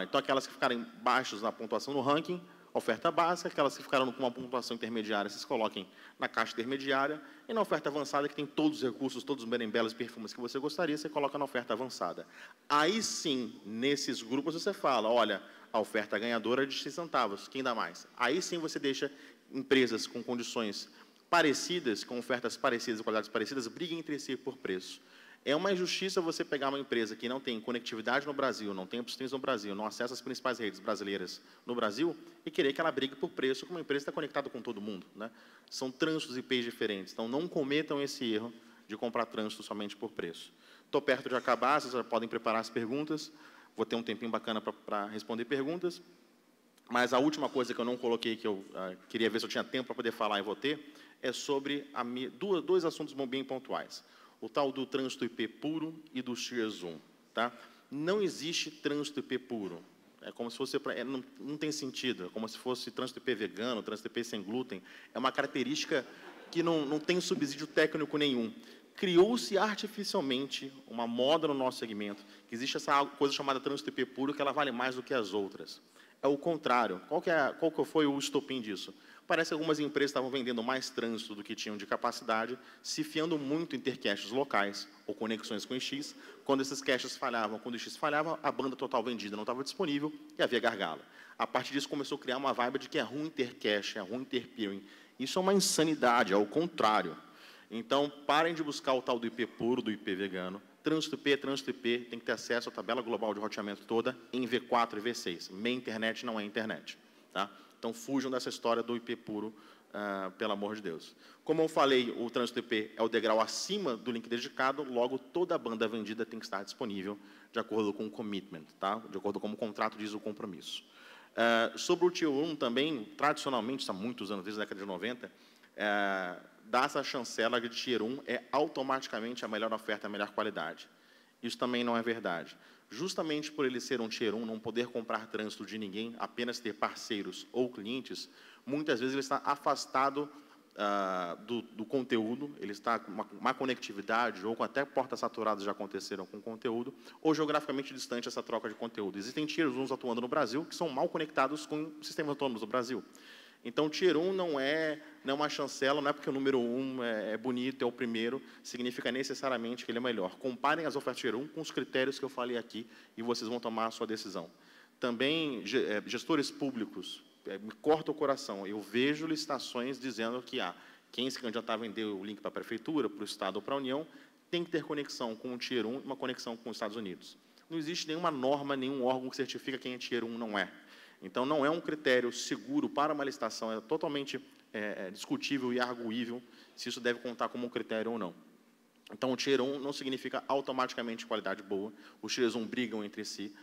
Então, aquelas que ficarem baixas na pontuação no ranking, oferta básica, aquelas que ficaram com uma pontuação intermediária, vocês coloquem na caixa intermediária, e na oferta avançada, que tem todos os recursos, todos os berenbelas e perfumes que você gostaria, você coloca na oferta avançada. Aí sim, nesses grupos, você fala, olha, a oferta ganhadora é de X centavos, quem dá mais? Aí sim você deixa empresas com condições parecidas, com ofertas parecidas, qualidades parecidas, briguem entre si por preço. É uma injustiça você pegar uma empresa que não tem conectividade no Brasil, não tem upstreams no Brasil, não acessa as principais redes brasileiras no Brasil e querer que ela brigue por preço com uma empresa que está conectada com todo mundo, né? São trânsitos e IPs diferentes, então não cometam esse erro de comprar trânsito somente por preço. Estou perto de acabar, vocês já podem preparar as perguntas, vou ter um tempinho bacana para responder perguntas, mas a última coisa que eu não coloquei, que eu queria ver se eu tinha tempo para poder falar e vou ter, é sobre dois assuntos bem pontuais. O tal do trânsito IP puro e do Tier 1. Tá? Não existe trânsito IP puro. É como se fosse... não tem sentido. É como se fosse trânsito IP vegano, trânsito IP sem glúten. É uma característica que não tem subsídio técnico nenhum. Criou-se artificialmente uma moda no nosso segmento, que existe essa coisa chamada trânsito IP puro, que ela vale mais do que as outras. É o contrário. Qual que foi o estopim disso? Parece que algumas empresas estavam vendendo mais trânsito do que tinham de capacidade, se fiando muito em ter caches locais ou conexões com o X. Quando esses caches falhavam, quando o X falhava, a banda total vendida não estava disponível e havia gargalo. A partir disso, começou a criar uma vibe de que é ruim ter cache, é ruim ter peering. Isso é uma insanidade, é o contrário. Então, parem de buscar o tal do IP puro, do IP vegano. Trânsito IP, tem que ter acesso à tabela global de roteamento toda em V4 e V6. Meia internet não é internet. Tá? Então, fujam dessa história do IP puro, pelo amor de Deus. Como eu falei, o trânsito IP é o degrau acima do link dedicado, logo toda a banda vendida tem que estar disponível de acordo com o commitment, tá? De acordo com o contrato diz o compromisso. Sobre o Tier 1 também, tradicionalmente, há muitos anos, desde a década de 90, dá essa chancela de Tier 1 é automaticamente a melhor oferta, a melhor qualidade. Isso também não é verdade. Justamente por ele ser um Tier 1, não poder comprar trânsito de ninguém, apenas ter parceiros ou clientes, muitas vezes ele está afastado do conteúdo, ele está com uma conectividade, ou com até portas saturadas já aconteceram com conteúdo, ou geograficamente distante essa troca de conteúdo. Existem Tier 1 atuando no Brasil que são mal conectados com sistemas autônomos do Brasil. Então, o Tier 1 não é uma chancela, não é porque o número 1 é bonito, é o primeiro, significa necessariamente que ele é melhor. Comparem as ofertas Tier 1 com os critérios que eu falei aqui e vocês vão tomar a sua decisão. Também, gestores públicos, me corta o coração, eu vejo licitações dizendo que quem se candidatar a vender o link para a prefeitura, para o Estado ou para a União, tem que ter conexão com o Tier 1 e uma conexão com os Estados Unidos. Não existe nenhuma norma, nenhum órgão que certifica quem é Tier 1 não é. Então, não é um critério seguro para uma licitação, é totalmente discutível e arguível se isso deve contar como um critério ou não. Então, o Tier 1 não significa automaticamente qualidade boa, os Tier 1 brigam entre si,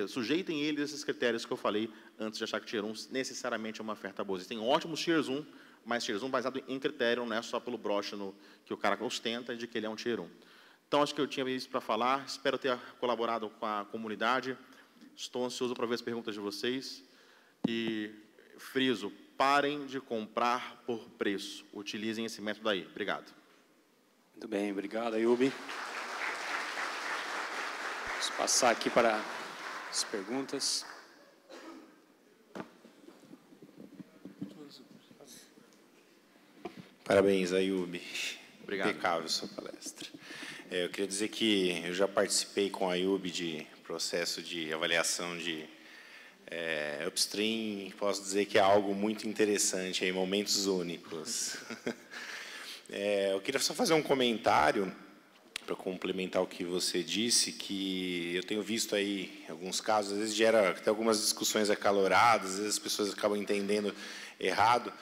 sujeitem eles a esses critérios que eu falei antes de achar que Tier 1 necessariamente é uma oferta boa. Existem ótimos Tier 1, mas Tier 1 baseado em critério, não é só pelo broche que o cara ostenta de que ele é um Tier 1. Então, acho que eu tinha isso para falar, espero ter colaborado com a comunidade. Estou ansioso para ver as perguntas de vocês. E friso, parem de comprar por preço. Utilizem esse método aí. Obrigado. Muito bem, obrigado, Ayub. Vamos passar aqui para as perguntas. Parabéns, Ayub. Obrigado. Impecável sua palestra. Eu queria dizer que eu já participei com a Ayub de processo de avaliação de upstream, posso dizer que é algo muito interessante, em momentos únicos. Eu queria só fazer um comentário para complementar o que você disse, que eu tenho visto aí alguns casos, às vezes gera até algumas discussões acaloradas, às vezes as pessoas acabam entendendo errado,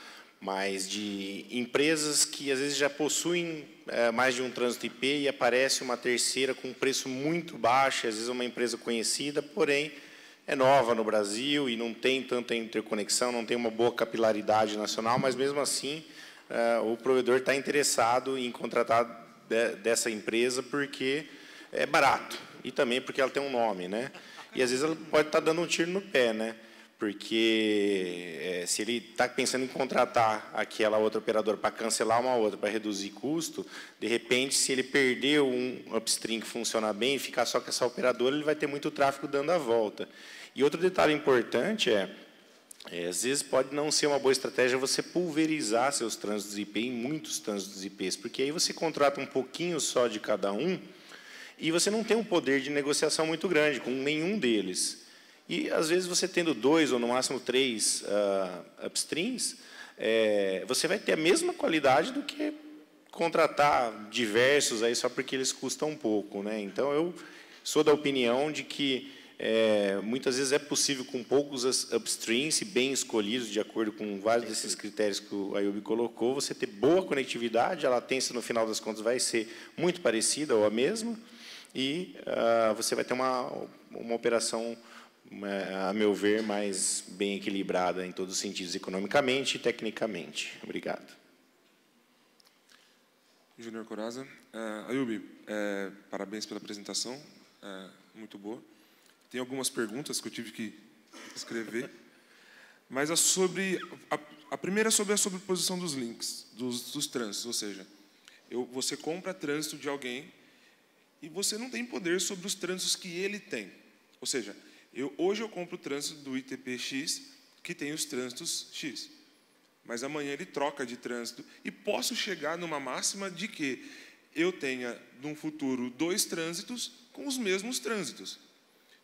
mas de empresas que às vezes já possuem mais de um trânsito IP e aparece uma terceira com um preço muito baixo, às vezes uma empresa conhecida, porém é nova no Brasil e não tem tanta interconexão, não tem uma boa capilaridade nacional, mas mesmo assim o provedor está interessado em contratar dessa empresa porque é barato e também porque ela tem um nome, né? E às vezes ela pode estar dando um tiro no pé, né? Porque se ele está pensando em contratar aquela outra operadora para cancelar uma outra, para reduzir custo, de repente, se ele perder um upstream que funciona bem e ficar só com essa operadora, ele vai ter muito tráfego dando a volta. E outro detalhe importante Às vezes pode não ser uma boa estratégia você pulverizar seus trânsitos IP em muitos trânsitos IPs, porque aí você contrata um pouquinho só de cada um e você não tem um poder de negociação muito grande com nenhum deles. E, às vezes, você tendo 2 ou, no máximo, 3 upstreams, você vai ter a mesma qualidade do que contratar diversos aí só porque eles custam um pouco, né? Então, eu sou da opinião de que muitas vezes é possível, com poucos upstreams, bem escolhidos, de acordo com vários desses critérios que o Ayub colocou, você ter boa conectividade, a latência, no final das contas, vai ser muito parecida ou a mesma, e você vai ter uma operação, a meu ver, mais bem equilibrada em todos os sentidos, economicamente e tecnicamente. Obrigado. Júnior Coraza. Ayub, parabéns pela apresentação, muito boa. Tem algumas perguntas que eu tive que escrever, mas a primeira é sobre a sobreposição dos links, dos trânsitos, ou seja, você compra trânsito de alguém e você não tem poder sobre os trânsitos que ele tem. Ou seja, hoje eu compro o trânsito do ITP X, que tem os trânsitos X. Mas amanhã ele troca de trânsito e posso chegar numa máxima de que eu tenha, num futuro, 2 trânsitos com os mesmos trânsitos.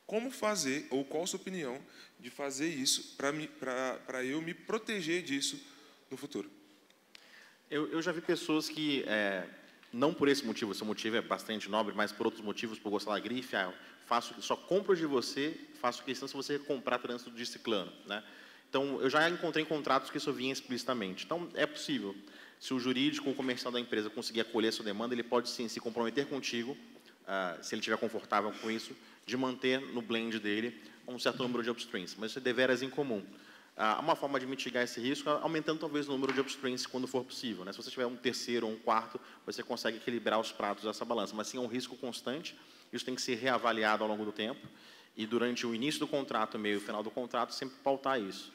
Como fazer, ou qual a sua opinião de fazer isso para eu me proteger disso no futuro? Eu já vi pessoas que, não por esse motivo, esse motivo é bastante nobre, mas por outros motivos, por gostar da grife, só compro de você, faço questão se você comprar trânsito de ciclano, né? Então, eu já encontrei contratos que isso vinha explicitamente. Então, é possível. Se o jurídico ou o comercial da empresa conseguir acolher a sua demanda, ele pode, sim, se comprometer contigo, se ele estiver confortável com isso, de manter no blend dele um certo número de upstreams. Mas isso é deveras incomum. Uma forma de mitigar esse risco é aumentando, talvez, o número de upstreams quando for possível, né? Se você tiver um terceiro ou um quarto, você consegue equilibrar os pratos dessa balança. Mas, sim, é um risco constante. Isso tem que ser reavaliado ao longo do tempo. E, durante o início do contrato, meio e final do contrato, sempre pautar isso.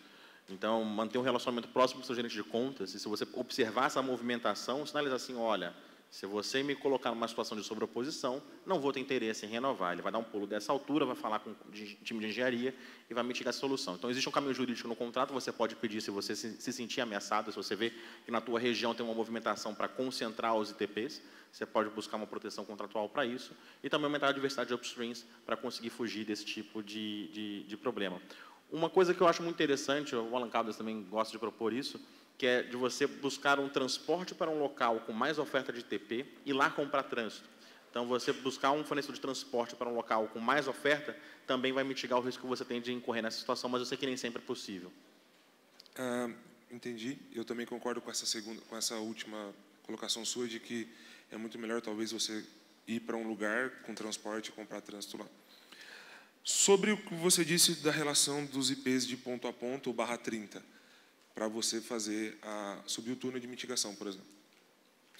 Então, manter um relacionamento próximo com o seu gerente de contas, e se você observar essa movimentação, sinalizar assim, olha, se você me colocar numa situação de sobreposição, não vou ter interesse em renovar. Ele vai dar um pulo dessa altura, vai falar com o time de engenharia e vai mitigar essa solução. Então, existe um caminho jurídico no contrato, você pode pedir se você se sentir ameaçado, se você vê que na tua região tem uma movimentação para concentrar os ITPs, você pode buscar uma proteção contratual para isso, e também aumentar a diversidade de upstreams para conseguir fugir desse tipo de problema. Uma coisa que eu acho muito interessante, o Alan Caldas também gosta de propor isso, que é de você buscar um transporte para um local com mais oferta de ITP e lá comprar trânsito. Então, você buscar um fornecedor de transporte para um local com mais oferta também vai mitigar o risco que você tem de incorrer nessa situação, mas eu sei que nem sempre é possível. Entendi. Eu também concordo com essa última colocação sua, de que é muito melhor, talvez, você ir para um lugar com transporte e comprar trânsito lá. Sobre o que você disse da relação dos IPs de ponto a ponto ou /30, para você subir o túnel de mitigação, por exemplo.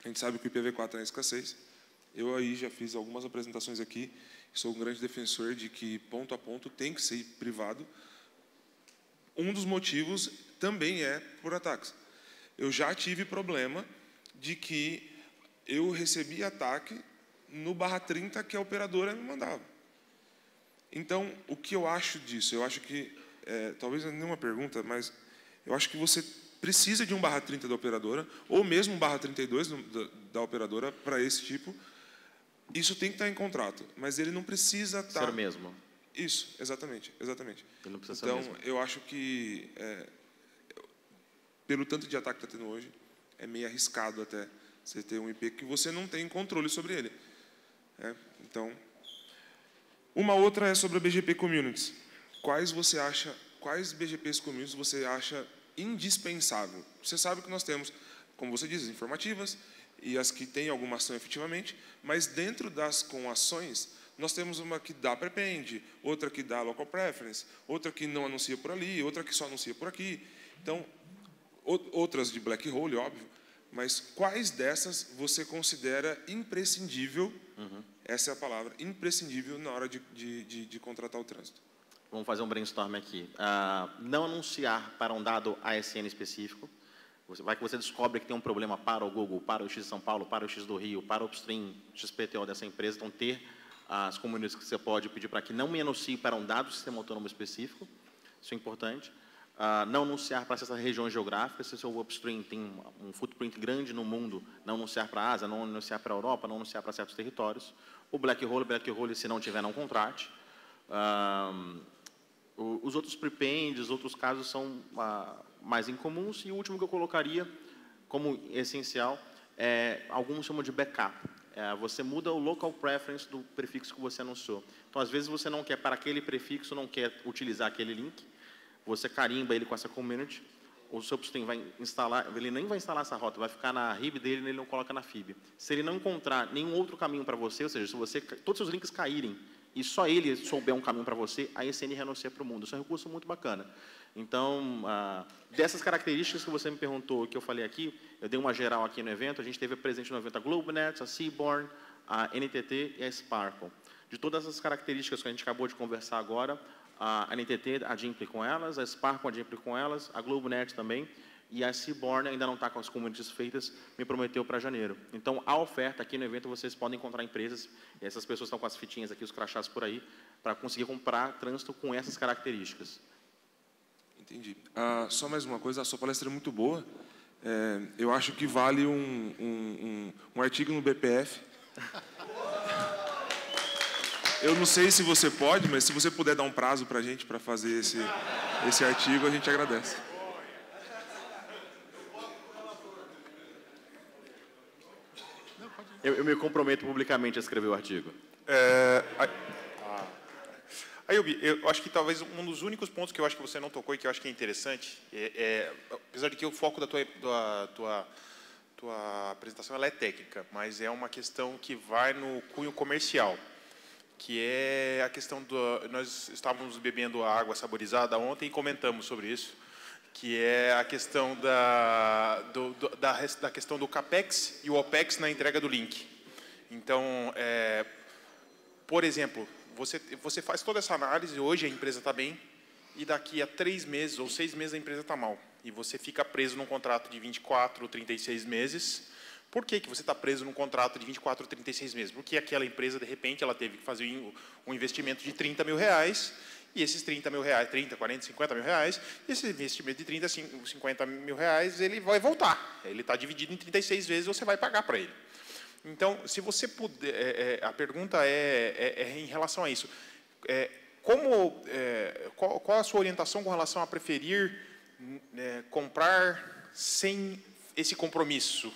A gente sabe que o IPv4 está em escassez. Eu aí já fiz algumas apresentações aqui, sou um grande defensor de que ponto a ponto tem que ser privado. Um dos motivos também é por ataques. Eu já tive problema de que eu recebi ataque no /30 que a operadora me mandava. Então, o que eu acho disso? Eu acho que, talvez não é nenhuma pergunta, mas eu acho que você precisa de um /30 da operadora, ou mesmo um /32 da operadora para esse tipo. Isso tem que estar em contrato, mas ele não precisa estar... Ser o mesmo. Isso, exatamente, exatamente. Ele não precisa ser o mesmo. Então, eu acho que, pelo tanto de ataque que está tendo hoje, é meio arriscado até você ter um IP que você não tem controle sobre ele. Então... Uma outra é sobre a BGP Communities. Quais BGPs Communities você acha indispensável? Você sabe que nós temos, como você diz, as informativas e as que têm alguma ação efetivamente, mas dentro das com ações, nós temos uma que dá prepend, outra que dá local preference, outra que não anuncia por ali, outra que só anuncia por aqui. Então, outras de black hole, óbvio, mas quais dessas você considera imprescindível, essa é a palavra, imprescindível na hora de contratar o trânsito? Vamos fazer um brainstorm aqui. Não anunciar para um dado ASN específico. Vai que você descobre que tem um problema para o Google, para o X de São Paulo, para o X do Rio, para o upstream XPTO dessa empresa. Então, ter as comunidades que você pode pedir para que não me anuncie para um dado sistema autônomo específico. Isso é importante. não anunciar para essas regiões geográficas, se o seu upstream tem um footprint grande no mundo, não anunciar para a Ásia, não anunciar para a Europa, não anunciar para certos territórios. O black hole, se não tiver, não contrate. Os outros prepends, outros casos são mais incomuns. E o último que eu colocaria como essencial alguns chamam de backup. Você muda o local preference do prefixo que você anunciou. Então, às vezes, você não quer, para aquele prefixo, não quer utilizar aquele link, você carimba ele com essa community, o seu upstream vai instalar, ele nem vai instalar essa rota, vai ficar na RIB dele e ele não coloca na FIB. Se ele não encontrar nenhum outro caminho para você, ou seja, se todos os seus links caírem e só ele souber um caminho para você, a ECN renuncia para o mundo. Isso é um recurso muito bacana. Então, dessas características que você me perguntou, que eu falei aqui, eu dei uma geral aqui no evento, a gente teve presente no evento a GlobeNet, a Seaborn, a NTT e a Sparkle. De todas essas características que a gente acabou de conversar agora, a NTT adimple com elas, a Sparkle adimple com elas, a GlobeNet também, e a Seaborn ainda não está com as communities feitas, me prometeu para janeiro. Então, a oferta aqui no evento, vocês podem encontrar empresas, e essas pessoas estão com as fitinhas aqui, os crachás por aí, para conseguir comprar trânsito com essas características. Entendi. Só mais uma coisa, a sua palestra é muito boa. Eu acho que vale um artigo no BPF. Eu não sei se você pode, mas se você puder dar um prazo para a gente para fazer esse artigo, a gente agradece. Eu me comprometo publicamente a escrever o artigo. Ayub, eu acho que talvez um dos únicos pontos que eu acho que você não tocou e que eu acho que é interessante, apesar de que o foco da tua apresentação ela é técnica, mas é uma questão que vai no cunho comercial, que é a questão nós estávamos bebendo água saborizada ontem e comentamos sobre isso, que é a questão da questão do CAPEX e o OPEX na entrega do link. Então, por exemplo, você faz toda essa análise, hoje a empresa está bem, e daqui a 3 meses ou 6 meses a empresa está mal. E você fica preso num contrato de 24 ou 36 meses. Por que você está preso num contrato de 24 ou 36 meses? Porque aquela empresa, de repente, ela teve que fazer um investimento de 30 mil reais, e esses 30 mil reais, 30, 40, 50 mil reais, esse investimento de 30, 50 mil reais, ele vai voltar. Ele está dividido em 36 vezes, você vai pagar para ele. Então, se você puder, a pergunta é em relação a isso. Qual a sua orientação com relação a preferir comprar sem esse compromisso?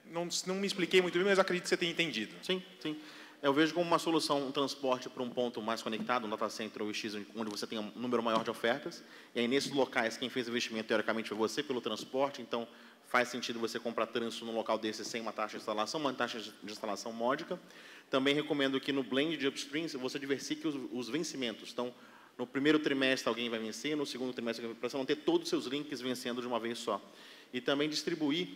Não me expliquei muito bem, mas acredito que você tenha entendido. Sim, sim. Eu vejo como uma solução um transporte para um ponto mais conectado, um data center ou X, onde você tem um número maior de ofertas. E aí, nesses locais, quem fez o investimento, teoricamente, foi você pelo transporte. Então, faz sentido você comprar trânsito num local desse sem uma taxa de instalação, uma taxa de instalação módica. Também recomendo que no blend de upstream, você diversifique os vencimentos. Então, no primeiro trimestre alguém vai vencer, no segundo trimestre, para você não ter todos os seus links vencendo de uma vez só. E também distribuir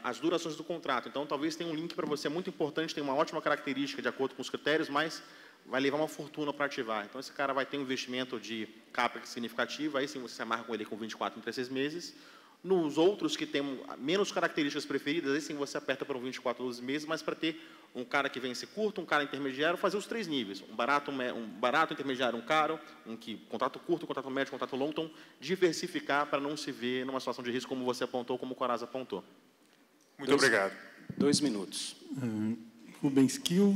as durações do contrato. Então, talvez tenha um link para você muito importante, tem uma ótima característica de acordo com os critérios, mas vai levar uma fortuna para ativar. Então, esse cara vai ter um investimento de CAPEX significativo, aí sim você se amarra com ele com 24 em 36 meses. Nos outros que têm menos características preferidas, aí sim você aperta para um 24 12 meses, mas para ter um cara que vence curto, um cara intermediário, fazer os 3 níveis. Um barato, intermediário, um caro, contrato curto, contrato médio, contrato longo. Então, diversificar para não se ver numa situação de risco como você apontou, como o Corazza apontou. Muito obrigado. 2 minutos. Rubens Kiel,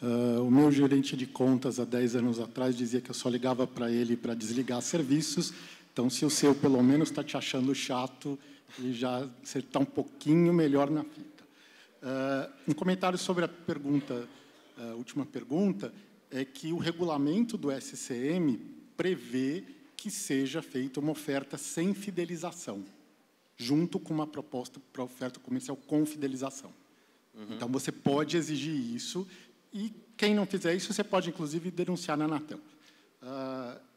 o meu gerente de contas, há 10 anos atrás, dizia que eu só ligava para ele para desligar serviços. Então, se o seu, pelo menos, está te achando chato, ele já está um pouquinho melhor na fita. Um comentário sobre a pergunta, a última pergunta, é que o regulamento do SCM prevê que seja feita uma oferta sem fidelização, junto com uma proposta para oferta comercial com fidelização. Então, você pode exigir isso, e quem não fizer isso, você pode, inclusive, denunciar na Anatel.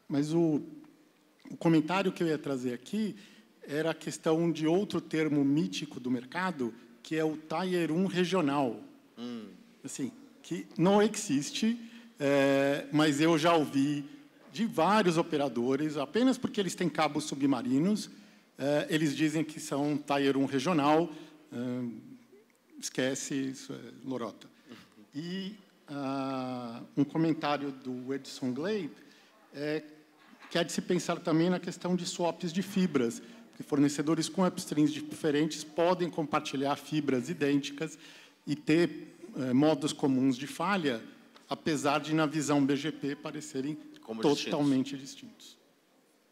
Mas o comentário que eu ia trazer aqui era a questão de outro termo mítico do mercado, que é o Tier 1 regional. Assim, que não existe, mas eu já ouvi de vários operadores, apenas porque eles têm cabos submarinos, eles dizem que são Tier 1 regional, esquece, isso é lorota. E um comentário do Edson Glade que é de se pensar também na questão de swaps de fibras, porque fornecedores com upstreams diferentes podem compartilhar fibras idênticas e ter modos comuns de falha, apesar de, na visão BGP, parecerem Como totalmente distintos.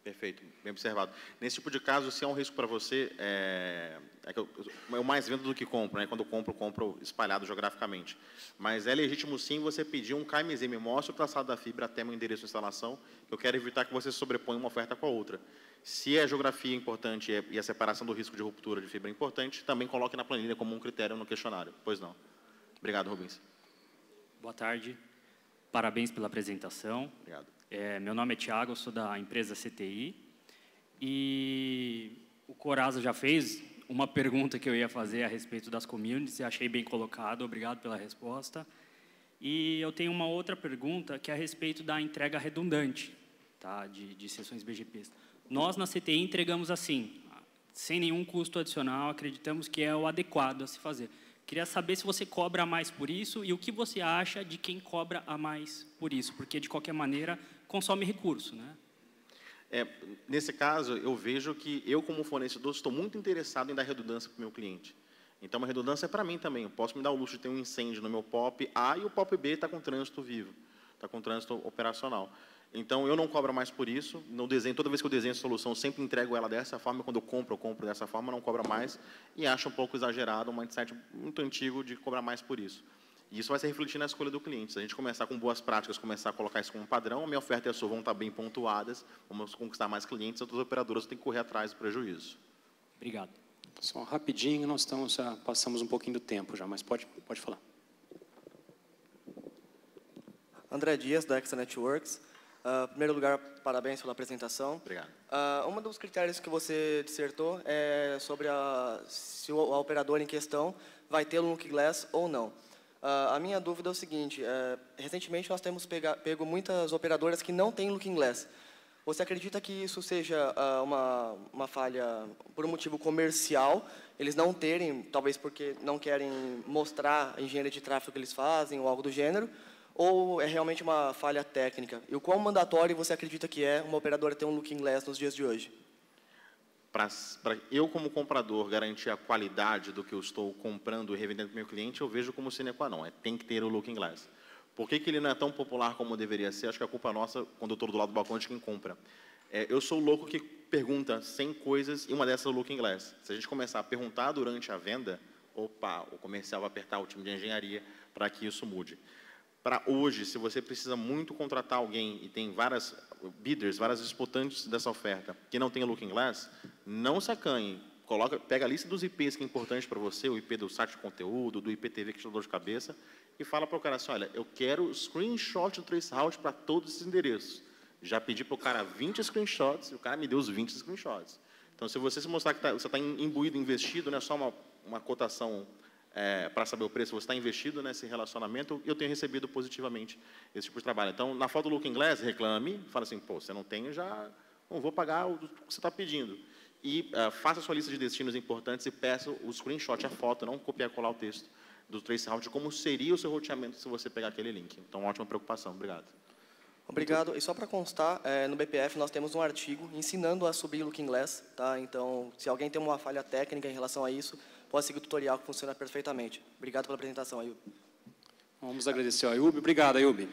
Perfeito, bem observado. Nesse tipo de caso, se é um risco para você, que eu mais vendo do que compro, né? Quando eu compro espalhado geograficamente. Mas é legítimo, sim, você pedir um KMZ, me mostra o traçado da fibra até meu endereço de instalação, eu quero evitar que você sobreponha uma oferta com a outra. Se a geografia é importante e a separação do risco de ruptura de fibra é importante, também coloque na planilha como um critério no questionário. Pois não. Obrigado, Rubens. Boa tarde. Parabéns pela apresentação. Obrigado. Meu nome é Thiago, eu sou da empresa CTI. E o Coraza já fez uma pergunta que eu ia fazer a respeito das communities, e achei bem colocado, obrigado pela resposta. E eu tenho uma outra pergunta que é a respeito da entrega redundante, tá, de sessões BGPs. Nós, na CTI, entregamos assim, sem nenhum custo adicional, acreditamos que é o adequado a se fazer. Queria saber se você cobra a mais por isso e o que você acha de quem cobra a mais por isso, porque, de qualquer maneira, consome recurso, né? Nesse caso, eu vejo que eu, como fornecedor, estou muito interessado em dar redundância para o meu cliente. Então, uma redundância é para mim também. Eu posso me dar o luxo de ter um incêndio no meu POP A e o POP B está com trânsito vivo, está com trânsito operacional. Então, eu não cobro mais por isso. No desenho, toda vez que eu desenho a solução, sempre entrego ela dessa forma. Quando eu compro dessa forma, não cobro mais. E acho um pouco exagerado, um mindset muito antigo de cobrar mais por isso. E isso vai se refletir na escolha do cliente. Se a gente começar com boas práticas, começar a colocar isso como padrão, a minha oferta e a sua vão estar bem pontuadas, vamos conquistar mais clientes, outras operadoras têm que correr atrás do prejuízo. Obrigado. Só rapidinho, nós já passamos um pouquinho do tempo já, mas pode falar. André Dias, da Extra Networks. Em primeiro lugar, parabéns pela apresentação. Obrigado. Um dos critérios que você dissertou é sobre se a operadora em questão vai ter Looking Glass ou não. A minha dúvida é o seguinte, recentemente nós temos pego muitas operadoras que não têm Looking Glass. Você acredita que isso seja uma falha por um motivo comercial, eles não terem, talvez porque não querem mostrar a engenharia de tráfego que eles fazem ou algo do gênero, ou é realmente uma falha técnica? E o quão mandatório você acredita que é uma operadora ter um Looking Glass nos dias de hoje? Para eu, como comprador, garantir a qualidade do que eu estou comprando e revendendo para o meu cliente, eu vejo como sine qua non. Tem que ter o Looking Glass. Por que ele não é tão popular como deveria ser? Acho que a culpa é nossa, quando eu estou do lado do balcão, de quem compra. Eu sou o louco que pergunta 100 coisas e uma dessas é o Looking Glass. Se a gente começar a perguntar durante a venda, opa, o comercial vai apertar o time de engenharia para que isso mude. Para hoje, se você precisa muito contratar alguém e tem várias bidders, várias disputantes dessa oferta que não tem o Looking Glass, não se acanhe. Pega a lista dos IPs que é importante para você, o IP do site de conteúdo, do IPTV que te dá dor de cabeça, e fala para o cara assim, olha, eu quero screenshot do traceroute para todos esses endereços. Já pedi para o cara 20 screenshots e o cara me deu os 20 screenshots. Então, se você se mostrar que você está imbuído, investido, não é só uma cotação para saber o preço, você está investido nesse relacionamento, eu tenho recebido positivamente esse tipo de trabalho. Então, na foto do Looking Glass, reclame, fala assim, pô, você não tem, já não vou pagar o que você está pedindo. E faça a sua lista de destinos importantes e peça o screenshot, a foto, não copiar e colar o texto do traceroute, como seria o seu roteamento se você pegar aquele link. Então, ótima preocupação. Obrigado. Obrigado. E só para constar, no BPF nós temos um artigo ensinando a subir Looking Glass, tá? Então, se alguém tem uma falha técnica em relação a isso, pode seguir o tutorial que funciona perfeitamente. Obrigado pela apresentação, Ayub. Vamos agradecer ao Ayub. Obrigado, Ayub.